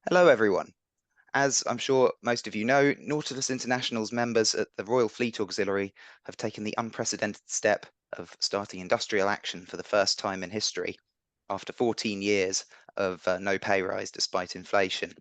Hello, everyone. As I'm sure most of you know, Nautilus International's members at the Royal Fleet Auxiliary have taken the unprecedented step of starting industrial action for the first time in history after 14 years of no pay rise despite inflation.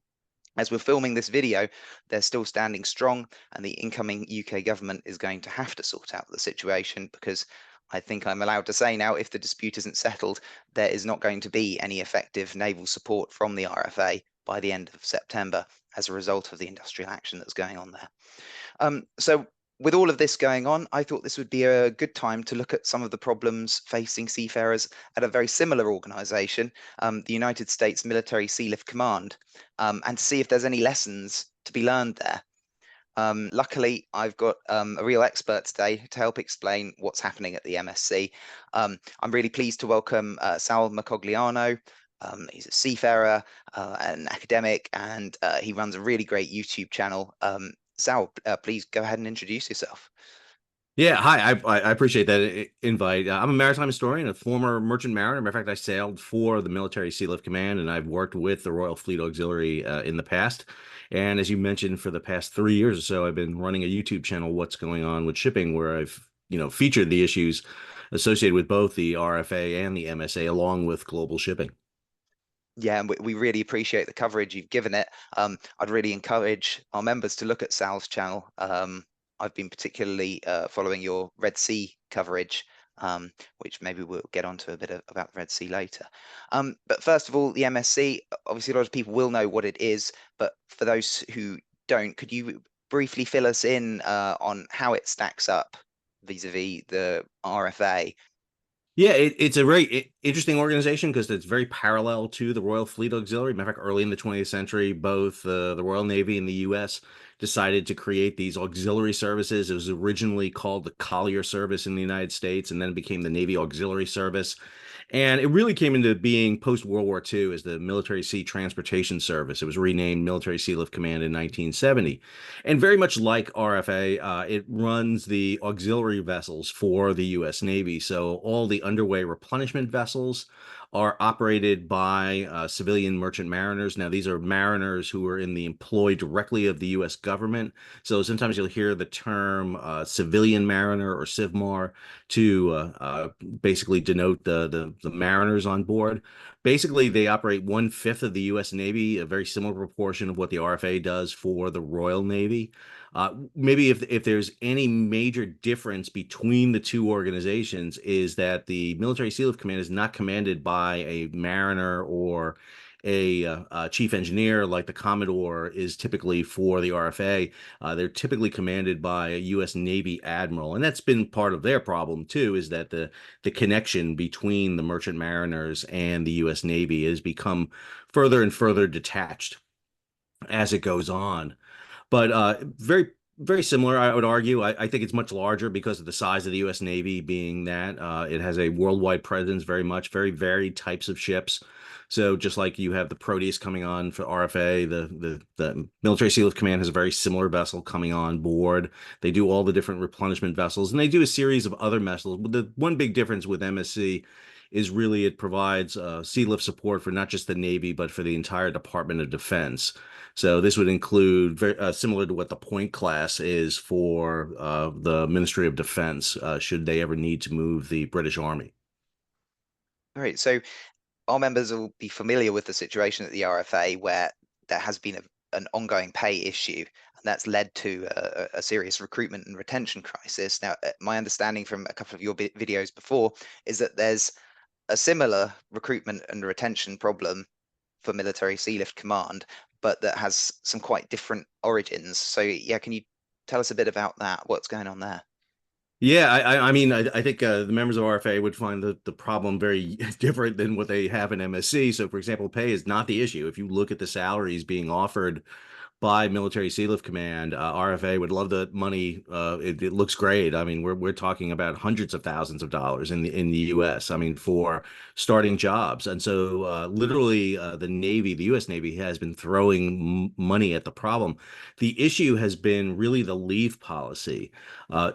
As we're filming this video, they're still standing strong, and the incoming UK government is going to have to sort out the situation because I think I'm allowed to say now, if the dispute isn't settled, there is not going to be any effective naval support from the RFA by the end of September as a result of the industrial action that's going on there. So with all of this going on, I thought this would be a good time to look at some of the problems facing seafarers at a very similar organization, the United States Military Sealift Command, and to see if there's any lessons to be learned there. Luckily, I've got a real expert today to help explain what's happening at the MSC. I'm really pleased to welcome Sal Mercogliano. He's a seafarer, an academic, and he runs a really great YouTube channel. Sal, please go ahead and introduce yourself. Yeah, hi. I appreciate that invite. I'm a maritime historian, a former merchant mariner. Matter of fact, I sailed for the Military Sealift Command, and I've worked with the Royal Fleet Auxiliary in the past. And as you mentioned, for the past 3 years or so, I've been running a YouTube channel, What's Going On with Shipping, where I've featured the issues associated with both the RFA and the MSA, along with global shipping. Yeah, and we really appreciate the coverage you've given it. I'd really encourage our members to look at Sal's channel. I've been particularly following your Red Sea coverage, which maybe we'll get onto a bit about the Red Sea later. But first of all, the MSC, obviously a lot of people will know what it is, but for those who don't, could you briefly fill us in on how it stacks up vis-a-vis the RFA? Yeah, it's a very interesting organization because it's very parallel to the Royal Fleet Auxiliary. Matter of fact, early in the 20th century, both the Royal Navy and the U.S. decided to create these auxiliary services. It was originally called the Collier Service in the United States, and then it became the Navy Auxiliary Service. And it really came into being post-World War II as the Military Sea Transportation Service. It was renamed Military Sealift Command in 1970. And very much like RFA, it runs the auxiliary vessels for the U.S. Navy. So all the underway replenishment vessels are operated by civilian merchant mariners. Now, these are mariners who are in the employ directly of the U.S. government. So sometimes you'll hear the term civilian mariner or CivMar to basically denote the mariners on board. Basically, they operate 1/5 of the U.S. Navy, a very similar proportion of what the RFA does for the Royal Navy. Maybe if there's any major difference between the two organizations is that the Military Sealift Command is not commanded by a mariner or a chief engineer like the Commodore is typically for the RFA. They're typically commanded by a U.S. Navy admiral, and that's been part of their problem too, is that the connection between the merchant mariners and the U.S. Navy has become further and further detached as it goes on. But very similar, I would argue. I think it's much larger because of the size of the U.S. Navy, being that it has a worldwide presence, very much, very varied types of ships. So just like you have the Proteus coming on for RFA, the Military Sealift Command has a very similar vessel coming on board. They do all the different replenishment vessels, and they do a series of other vessels. But the one big difference with MSC is really it provides sea lift support for not just the Navy, but for the entire Department of Defense. So this would include very similar to what the Point class is for the Ministry of Defense, should they ever need to move the British Army. All right, so our members will be familiar with the situation at the RFA where there has been an ongoing pay issue, and that's led to a serious recruitment and retention crisis. Now, my understanding from a couple of your videos before is that there's a similar recruitment and retention problem for Military Sealift Command, but that has some quite different origins. So, yeah, can you tell us a bit about that? What's going on there? Yeah, I mean, I think the members of RFA would find the problem very different than what they have in MSC. So, for example, pay is not the issue. If you look at the salaries being offered by Military Sealift Command, RFA would love the money. It looks great. I mean, we're talking about hundreds of thousands of dollars in the U.S. I mean, for starting jobs, and so literally the Navy, the U.S. Navy, has been throwing money at the problem. The issue has been really the leave policy.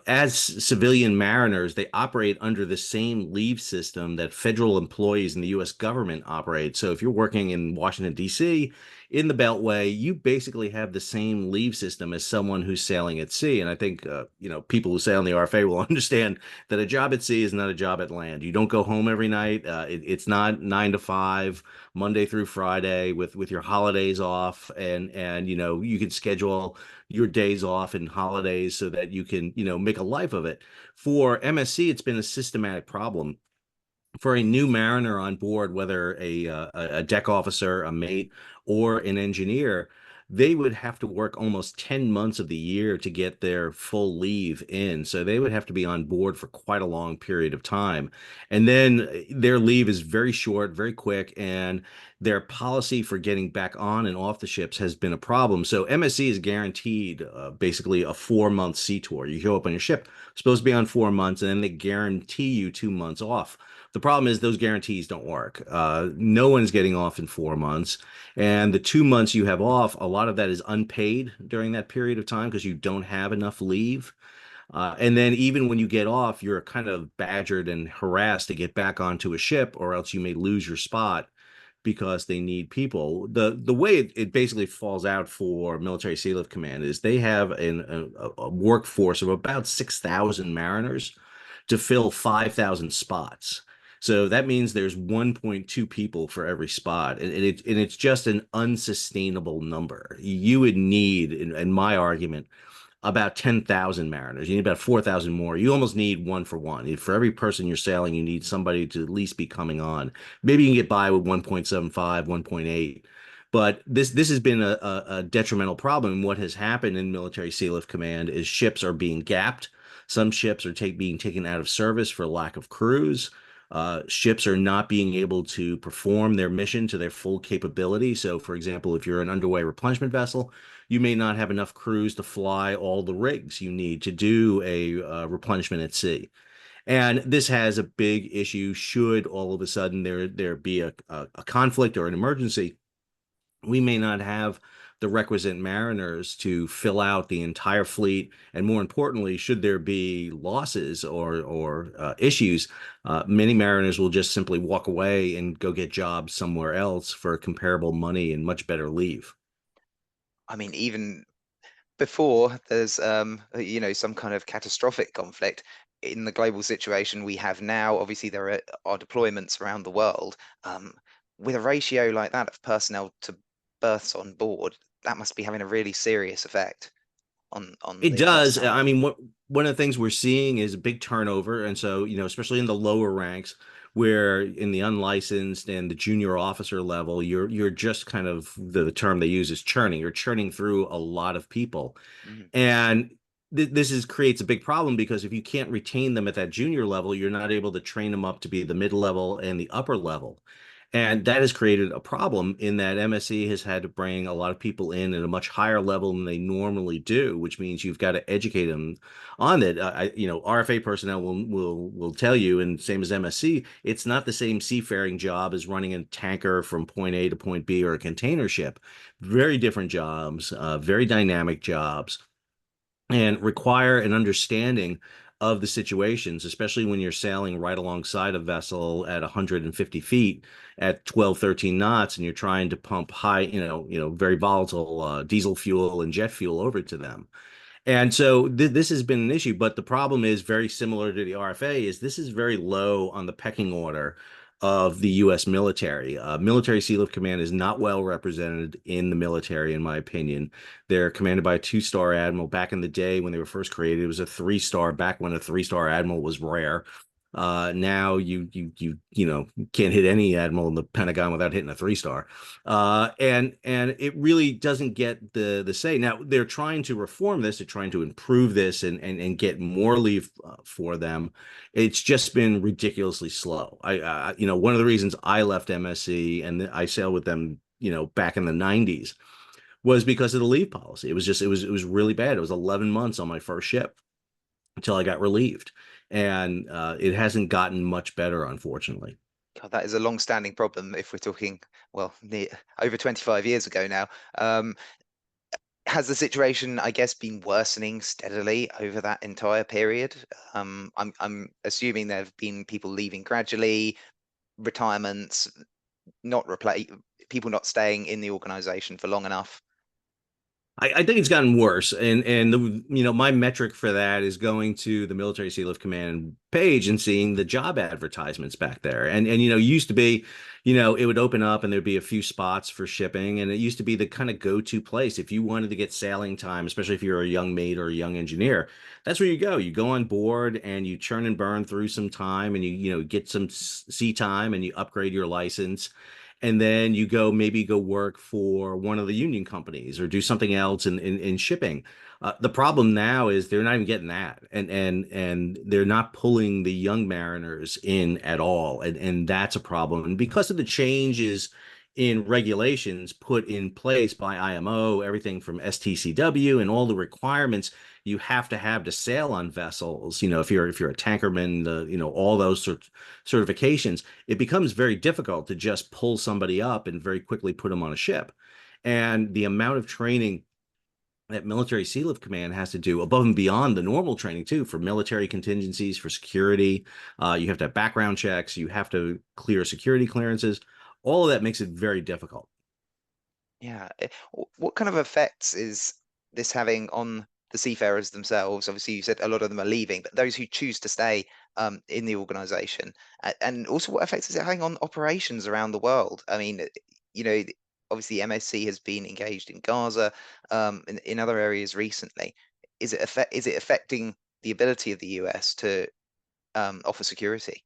As civilian mariners, they operate under the same leave system that federal employees in the U.S. government operate. So if you're working in Washington, D.C., in the Beltway, you basically have the same leave system as someone who's sailing at sea. And I think, people who sail in the RFA will understand that a job at sea is not a job at land. You don't go home every night. It's not 9 to 5, Monday through Friday with your holidays off. And, you can schedule your days off and holidays so that you can, make a life of it. For MSC, it's been a systematic problem for a new mariner on board, whether a deck officer, a mate, or an engineer. They would have to work almost 10 months of the year to get their full leave in. So they would have to be on board for quite a long period of time. And then their leave is very short, very quick, and their policy for getting back on and off the ships has been a problem. So MSC is guaranteed basically a 4 month sea tour. You show up on your ship, supposed to be on 4 months, and then they guarantee you 2 months off. The problem is those guarantees don't work. No one's getting off in 4 months. And the 2 months you have off, a lot of that is unpaid during that period of time because you don't have enough leave. And then even when you get off, you're kind of badgered and harassed to get back onto a ship, or else you may lose your spot because they need people. The way it basically falls out for Military Sealift Command is they have a workforce of about 6,000 mariners to fill 5,000 spots. So that means there's 1.2 people for every spot, and it's just an unsustainable number. You would need, in my argument, about 10,000 mariners. You need about 4,000 more. You almost need one for one. For every person you're sailing, you need somebody to at least be coming on. Maybe you can get by with 1.75, 1.8. But this has been a detrimental problem. What has happened in Military Sealift Command is ships are being gapped. Some ships are being taken out of service for lack of crews. Ships are not being able to perform their mission to their full capability. So, for example, if you're an underway replenishment vessel, you may not have enough crews to fly all the rigs you need to do a replenishment at sea. And this has a big issue should all of a sudden there be a conflict or an emergency. We may not have the requisite mariners to fill out the entire fleet. And more importantly, should there be losses or issues, many mariners will just simply walk away and go get jobs somewhere else for comparable money and much better leave. I mean, even before there's some kind of catastrophic conflict in the global situation we have now, obviously there are deployments around the world. With a ratio like that of personnel to berths on board, that must be having a really serious effect on It the does. personnel I level. mean, one of the things we're seeing is a big turnover. And so, especially in the lower ranks, where in the unlicensed and the junior officer level, you're just kind of the term they use is churning. You're churning through a lot of people. Mhm. And this creates a big problem because if you can't retain them at that junior level, you're not able to train them up to be the mid level and the upper level. And that has created a problem in that MSC has had to bring a lot of people in at a much higher level than they normally do, which means you've got to educate them on it. RFA personnel will tell you, and same as MSC, it's not the same seafaring job as running a tanker from point A to point B or a container ship. Very different jobs, very dynamic jobs, and require an understanding of the situations, especially when you're sailing right alongside a vessel at 150 feet at 12, 13 knots, and you're trying to pump high, very volatile diesel fuel and jet fuel over to them. And so this has been an issue, but the problem is very similar to the RFA is this is very low on the pecking order of the U.S. military. Military Sealift Command is not well represented in the military, in my opinion. They're commanded by a two-star admiral. Back in the day when they were first created, it was a three-star. Back when a three-star admiral was rare. Now you can't hit any admiral in the Pentagon without hitting a three-star, and it really doesn't get the say. Now they're trying to reform this, they're trying to improve this, and get more leave for them. It's just been ridiculously slow. One of the reasons I left MSC and I sailed with them, back in the '90s, was because of the leave policy. It was really bad. It was 11 months on my first ship until I got relieved. And it hasn't gotten much better, unfortunately. God, that is a long-standing problem if we're talking, well, over 25 years ago now. Has the situation, I guess, been worsening steadily over that entire period? I'm assuming there have been people leaving gradually, retirements, not replace. people not staying in the organization for long enough? I think it's gotten worse, and my metric for that is going to the Military Sealift Command page and seeing the job advertisements back there, and used to be, it would open up and there'd be a few spots for shipping, and it used to be the kind of go-to place if you wanted to get sailing time, especially if you're a young mate or a young engineer. That's where you go. You go on board and you churn and burn through some time, and you get some sea time, and you upgrade your license, and then you maybe go work for one of the union companies or do something else in shipping. The problem now is they're not even getting that, and they're not pulling the young mariners in at all, and that's a problem. And because of the changes in regulations put in place by IMO, everything from STCW and all the requirements you have to have to sail on vessels. If you're a tankerman, all those certifications, it becomes very difficult to just pull somebody up and very quickly put them on a ship. And the amount of training that Military Sealift Command has to do above and beyond the normal training too, for military contingencies, for security. You have to have background checks. You have to clear security clearances. All of that makes it very difficult. Yeah. What kind of effects is this having on the seafarers themselves? Obviously, you said a lot of them are leaving, but those who choose to stay in the organization, and also what effects is it having on operations around the world? I mean, you know, obviously MSC has been engaged in Gaza, in other areas recently. Is it affecting the ability of the US to offer security?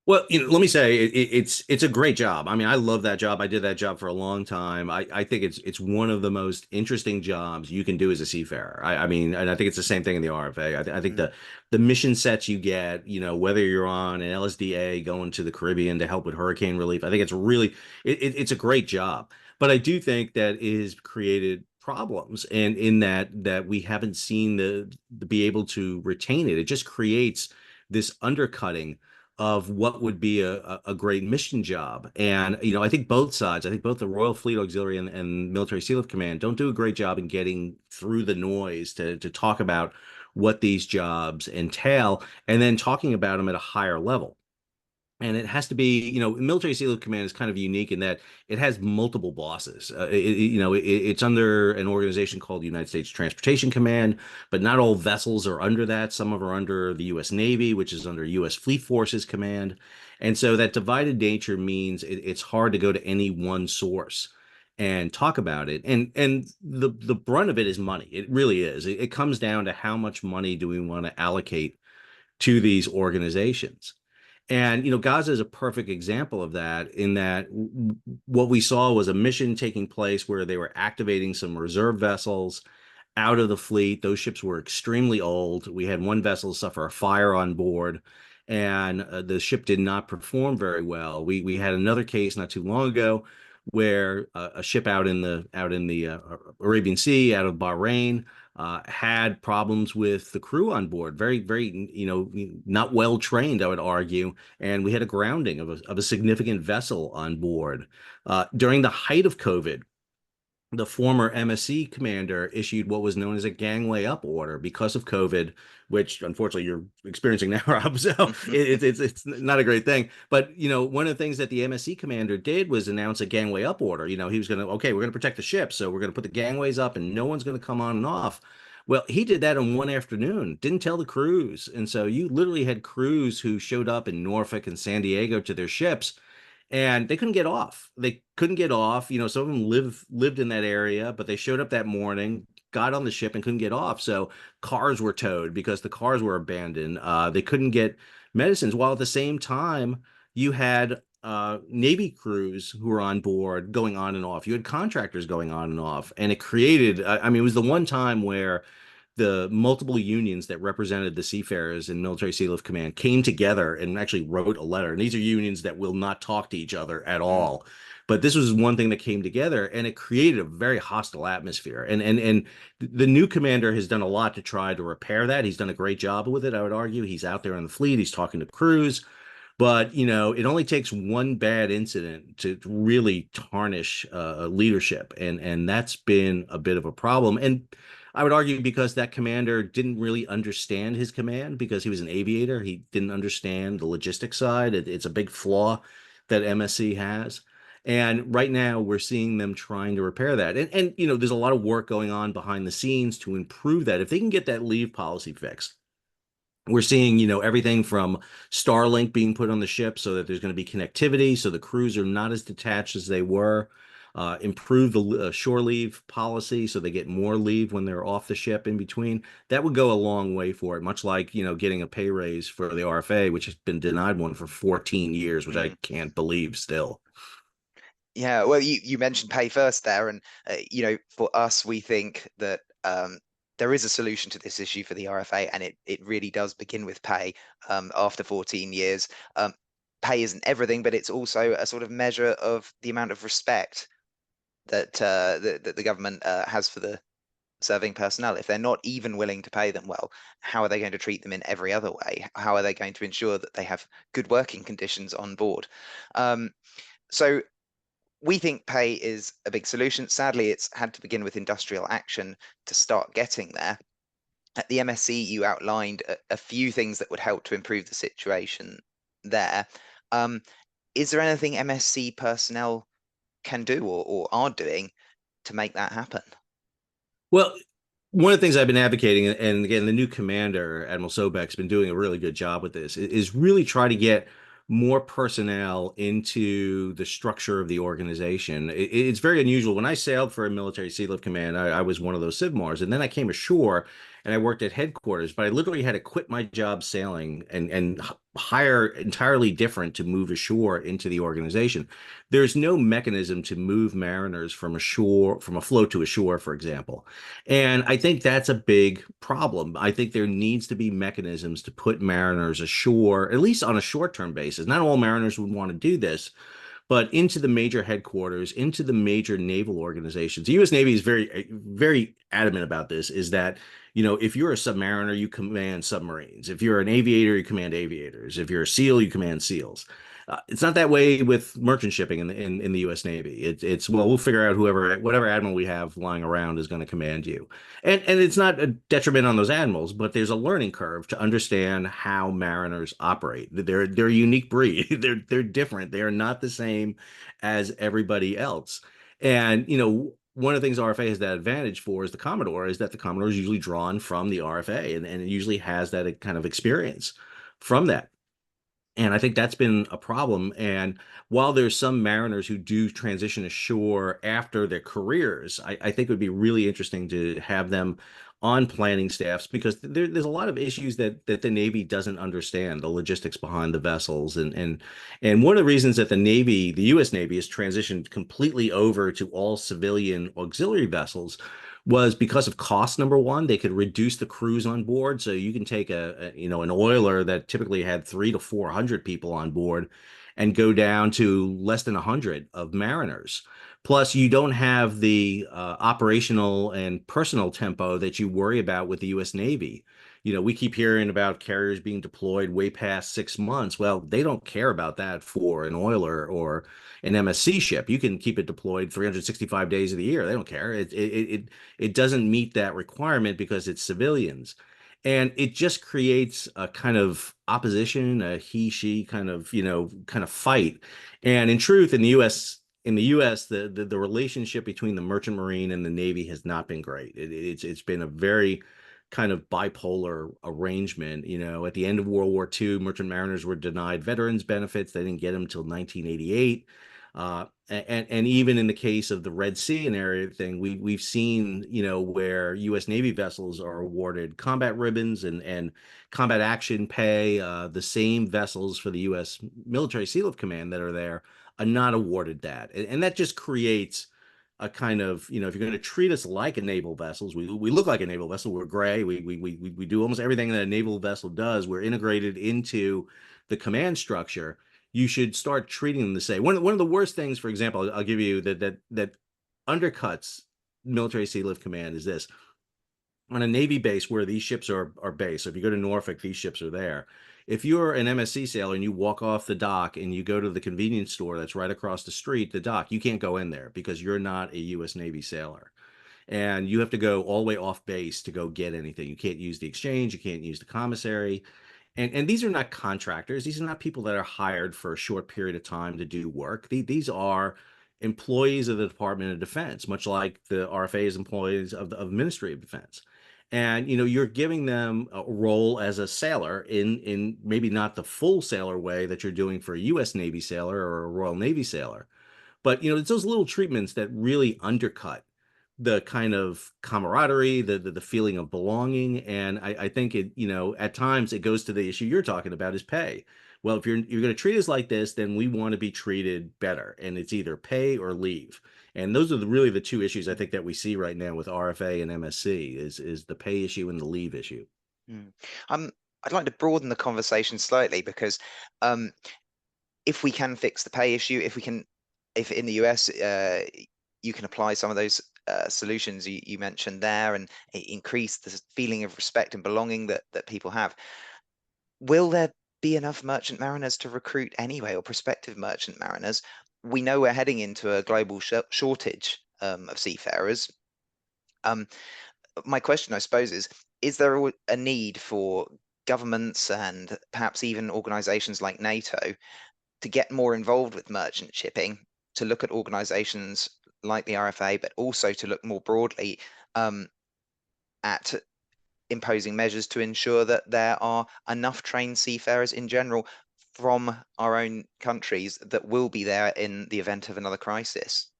Well, let me say it's a great job. I mean, I love that job. I did that job for a long time. I think it's one of the most interesting jobs you can do as a seafarer. I mean, and I think it's the same thing in the RFA. I think Mm, the mission sets you get, whether you're on an LSDA going to the Caribbean to help with hurricane relief, I think it's really it's a great job. But I do think that it has created problems, and in that we haven't seen the be able to retain it. It just creates this undercutting of what would be a great mission job. And, I think both sides, I think both the Royal Fleet Auxiliary and Military Sealift Command don't do a great job in getting through the noise to talk about what these jobs entail and then talking about them at a higher level. And it has to be, Military Sealift Command is kind of unique in that it has multiple bosses. It's under an organization called the United States Transportation Command, but not all vessels are under that. Some of them are under the U.S. Navy, which is under U.S. Fleet Forces Command. And so that divided nature means it's hard to go to any one source and talk about it. And the brunt of it is money. It really is. It comes down to how much money do we want to allocate to these organizations. And Gaza is a perfect example of that, in that what we saw was a mission taking place where they were activating some reserve vessels out of the fleet. Those ships were extremely old. We had one vessel suffer a fire on board, and the ship did not perform very well. We had another case not too long ago where a ship out in the Arabian Sea, out of Bahrain, had problems with the crew on board. Very, very, not well trained, I would argue. And we had a grounding of a significant vessel on board. During the height of COVID, the former MSC commander issued what was known as a gangway up order because of COVID, which unfortunately you're experiencing now, Rob. So it's not a great thing. But one of the things that the MSC commander did was announce a gangway up order. He was okay, we're going to protect the ship, so we're going to put the gangways up, and no one's going to come on and off. Well, he did that in one afternoon, didn't tell the crews, and so you literally had crews who showed up in Norfolk and San Diego to their ships, and they couldn't get off. They couldn't get off. Some of them lived in that area, but they showed up that morning, got on the ship, and couldn't get off. So cars were towed because the cars were abandoned. They couldn't get medicines. While at the same time, you had Navy crews who were on board going on and off. You had contractors going on and off, and it created. I mean, it was the one time where the multiple unions that represented the seafarers in Military Sealift Command came together and actually wrote a letter. And these are unions that will not talk to each other at mm, all. But this was one thing that came together, and it created a very hostile atmosphere. And the new commander has done a lot to try to repair that. He's done a great job with it, I would argue. He's out there in the fleet. He's talking to crews. But it only takes one bad incident to really tarnish leadership, and that's been a bit of a problem. And I would argue because that commander didn't really understand his command because he was an aviator. He didn't understand the logistics side. It's a big flaw that MSC has. And right now we're seeing them trying to repair that. And you know, there's a lot of work going on behind the scenes to improve that. If they can get that leave policy fixed, we're seeing, you know, everything from Starlink being put on the ship so that there's going to be connectivity, so the crews are not as detached as they were. Improve the shore leave policy so they get more leave when they're off the ship in between. That would go a long way for it, much like, you know, getting a pay raise for the RFA, which has been denied one for 14 years, which I Mm. can't believe still. Yeah, well, you mentioned pay first there, and for us, we think that there is a solution to this issue for the RFA, and it really does begin with pay. After 14 years, pay isn't everything, but it's also a sort of measure of the amount of respect that the government has for the serving personnel. If they're not even willing to pay them well, how are they going to treat them in every other way? How are they going to ensure that they have good working conditions on board? Um, so we think pay is a big solution. Sadly, it's had to begin with industrial action to start getting there. At the MSc, you outlined a few things that would help to improve the situation there. Um, is there anything MSc personnel can do or are doing to make that happen? Well, one of the things I've been advocating, and again, the new commander, Admiral Sobek's been doing a really good job with this, is really try to get more personnel into the structure of the organization. It's very unusual. When I sailed for a military sealift command, I was one of those SIVMARs, and then I came ashore and I worked at headquarters, but I literally had to quit my job sailing and hire entirely different to move ashore into the organization. There's no mechanism to move mariners from ashore, from afloat to ashore, for example. And I think that's a big problem. I think there needs to be mechanisms to put mariners ashore, at least on a short-term basis. Not all mariners would want to do this, but into the major headquarters, into the major naval organizations. The U.S. Navy is very adamant about this, is that, you know, if you're a submariner, you command submarines. If you're an aviator, you command aviators. If you're a SEAL, you command SEALs. It's not that way with merchant shipping in the U.S. Navy. It's well, we'll figure out whatever admiral we have lying around is going to command you, and it's not a detriment on those admirals, but there's a learning curve to understand how mariners operate. They're a unique breed. They're different. They are not the same as everybody else. And you know, one of the things RFA has that advantage for is the Commodore, is that the Commodore is usually drawn from the RFA, and it usually has that kind of experience from that. And I think that's been a problem. And while there's some mariners who do transition ashore after their careers, I think it would be really interesting to have them on planning staffs, because there's a lot of issues that the Navy doesn't understand, the logistics behind the vessels. And one of the reasons that the U.S. Navy has transitioned completely over to all civilian auxiliary vessels was because of cost. Number one, they could reduce the crews on board. So you can take an oiler that typically had 300 to 400 people on board and go down to less than 100 of mariners. Plus, you don't have the operational and personal tempo that you worry about with the U.S. Navy. You know, we keep hearing about carriers being deployed way past 6 months. Well, they don't care about that for an oiler or an MSC ship. You can keep it deployed 365 days of the year. They don't care. It doesn't meet that requirement because it's civilians. And it just creates a kind of opposition, a he, she kind of, kind of fight. And in truth, in the US, the relationship between the merchant marine and the Navy has not been great. It's been a very kind of bipolar arrangement. You know, at the end of World War II, merchant mariners were denied veterans benefits. They didn't get them until 1988. And even in the case of the Red Sea and area thing, we've seen, where U.S. Navy vessels are awarded combat ribbons and combat action pay. The same vessels for the U.S. Military Sealift Command that are there are not awarded that, and that just creates a kind of, if you're going to treat us like a naval vessels, we look like a naval vessel. We're gray. We do almost everything that a naval vessel does. We're integrated into the command structure. You should start treating them the same. One of the worst things, for example, I'll give you that undercuts military sea lift command is this. On a Navy base where these ships are based, so if you go to Norfolk, these ships are there. If you're an MSC sailor and you walk off the dock and you go to the convenience store that's right across the street, the dock, you can't go in there because you're not a U.S. Navy sailor. And you have to go all the way off base to go get anything. You can't use the exchange, you can't use the commissary. And these are not contractors. These are not people that are hired for a short period of time to do work. These are employees of the Department of Defense, much like the RFA is employees of the Ministry of Defense. And you're giving them a role as a sailor in maybe not the full sailor way that you're doing for a U.S. Navy sailor or a Royal Navy sailor, but it's those little treatments that really undercut the kind of camaraderie, the feeling of belonging. And I think at times it goes to the issue you're talking about is pay. Well, if you're going to treat us like this, then we want to be treated better, and it's either pay or leave. And those are really the two issues I think that we see right now with RFA and MSC is the pay issue and the leave issue. Mm. Um, I'd like to broaden the conversation slightly because um, if we can fix the pay issue, if in the US you can apply some of those solutions you mentioned there and increase the feeling of respect and belonging that people have, will there be enough merchant mariners to recruit anyway, or prospective merchant mariners? We know we're heading into a global shortage of seafarers. Um, my question, I suppose, is there a need for governments and perhaps even organizations like NATO to get more involved with merchant shipping, to look at organizations like the RFA, but also to look more broadly at imposing measures to ensure that there are enough trained seafarers in general from our own countries that will be there in the event of another crisis?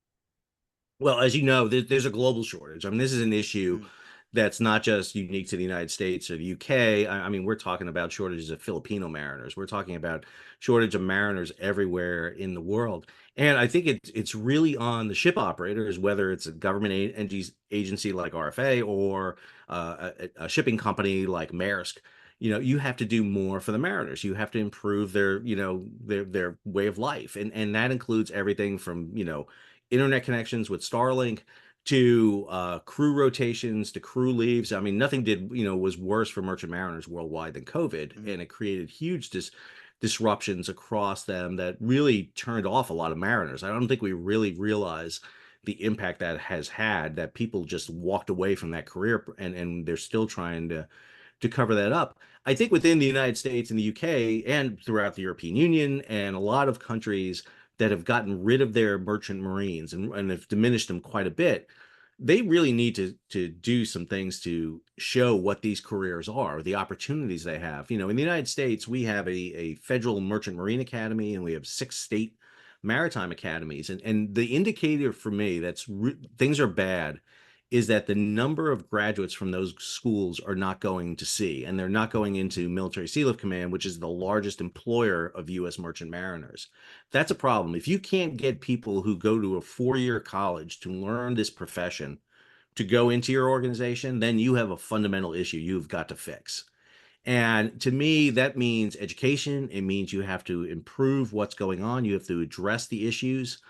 Well, as you know, there's a global shortage. I mean, this is an issue Mm, that's not just unique to the United States or the UK. I mean, we're talking about shortages of Filipino mariners. We're talking about shortage of mariners everywhere in the world. And I think it's really on the ship operators, whether it's a government agency like RFA or a shipping company like Maersk. You have to do more for the mariners. You have to improve their way of life, and that includes everything from internet connections with Starlink to crew rotations to crew leaves. I mean, nothing was worse for merchant mariners worldwide than COVID, mm, and it created huge disruptions across them that really turned off a lot of mariners. I don't think we really realize the impact that has had, that people just walked away from that career, and they're still trying to cover that up. I think within the United States and the UK and throughout the European Union and a lot of countries that have gotten rid of their merchant marines and have diminished them quite a bit, they really need to do some things to show what these careers are, the opportunities they have. In the United States, we have a federal merchant marine academy and we have 6 state maritime academies. And the indicator for me things are bad is that the number of graduates from those schools are not going to sea, and they're not going into Military Sealift Command, which is the largest employer of U.S. merchant mariners. That's a problem. If you can't get people who go to a 4-year college to learn this profession to go into your organization, then you have a fundamental issue you've got to fix. And to me, that means education. It means you have to improve what's going on. You have to address the issues.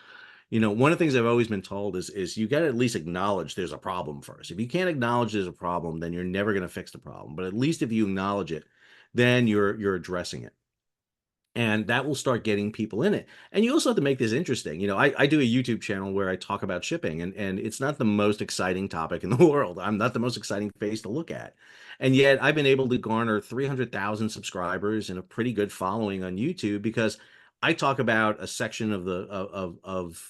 One of the things I've always been told is you got to at least acknowledge there's a problem first. If you can't acknowledge there's a problem, then you're never going to fix the problem. But at least if you acknowledge it, then you're addressing it. And that will start getting people in it. And you also have to make this interesting. I do a YouTube channel where I talk about shipping, and it's not the most exciting topic in the world. I'm not the most exciting face to look at. And yet I've been able to garner 300,000 subscribers and a pretty good following on YouTube because I talk about a section of the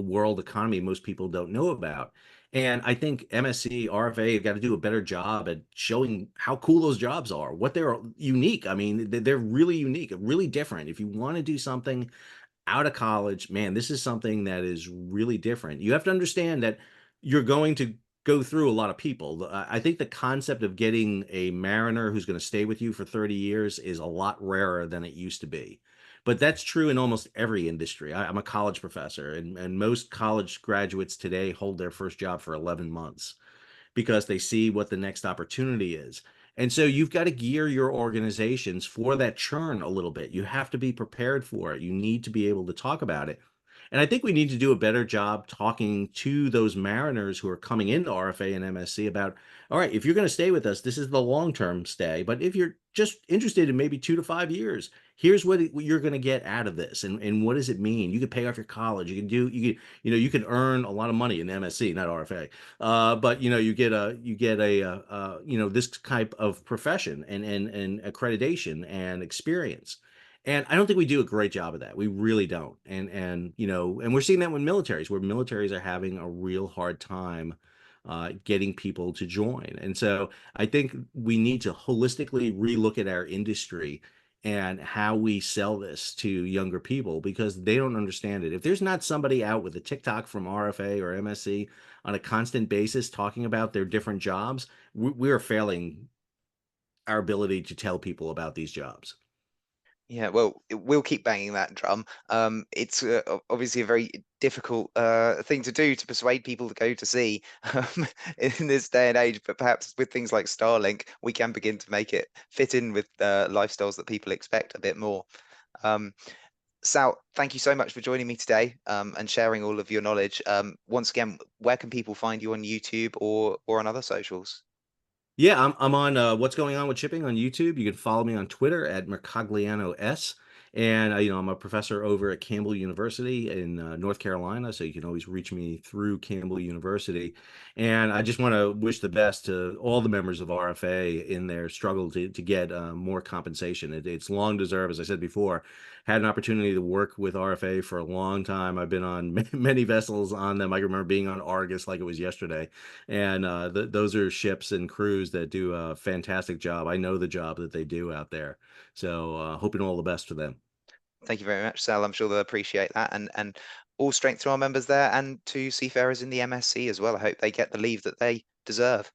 world economy most people don't know about. And I think MSC, RFA have got to do a better job at showing how cool those jobs are, what they're unique. I mean, they're really unique, really different. If you want to do something out of college, man, this is something that is really different. You have to understand that you're going to go through a lot of people. I think the concept of getting a mariner who's going to stay with you for 30 years is a lot rarer than it used to be. But that's true in almost every industry. I'm a college professor, and most college graduates today hold their first job for 11 months because they see what the next opportunity is. And so you've got to gear your organizations for that churn a little bit. You have to be prepared for it. You need to be able to talk about it. And I think we need to do a better job talking to those mariners who are coming into RFA and MSC about, all right, if you're going to stay with us, this is the long-term stay. But if you're just interested in maybe 2 to 5 years, here's what you're going to get out of this. And what does it mean? You can pay off your college. You can earn a lot of money in MSC, not RFA. But you get a this type of profession and accreditation and experience. And I don't think we do a great job of that. We really don't. And you know, and we're seeing that with militaries, where militaries are having a real hard time getting people to join. And so I think we need to holistically relook at our industry and how we sell this to younger people because they don't understand it. If there's not somebody out with a TikTok from RFA or MSC on a constant basis talking about their different jobs, we are failing our ability to tell people about these jobs. Yeah, well, we'll keep banging that drum. It's obviously a very difficult thing to do to persuade people to go to sea in this day and age. But perhaps with things like Starlink, we can begin to make it fit in with lifestyles that people expect a bit more. Um, Sal, thank you so much for joining me today and sharing all of your knowledge. Once again, where can people find you on YouTube or on other socials? Yeah, I'm on What's Going On with Shipping on YouTube. You can follow me on Twitter at Mercogliano S. And you know, I'm a professor over at Campbell University in North Carolina, so you can always reach me through Campbell University. And I just want to wish the best to all the members of RFA in their struggle to get more compensation. It's long deserved, as I said before. Had an opportunity to work with RFA for a long time. I've been on many vessels on them. I can remember being on Argus like it was yesterday, and those are ships and crews that do a fantastic job. I know the job that they do out there. So hoping all the best for them. Thank you very much, Sal. I'm sure they'll appreciate that. And all strength to our members there and to seafarers in the MSC as well. I hope they get the leave that they deserve.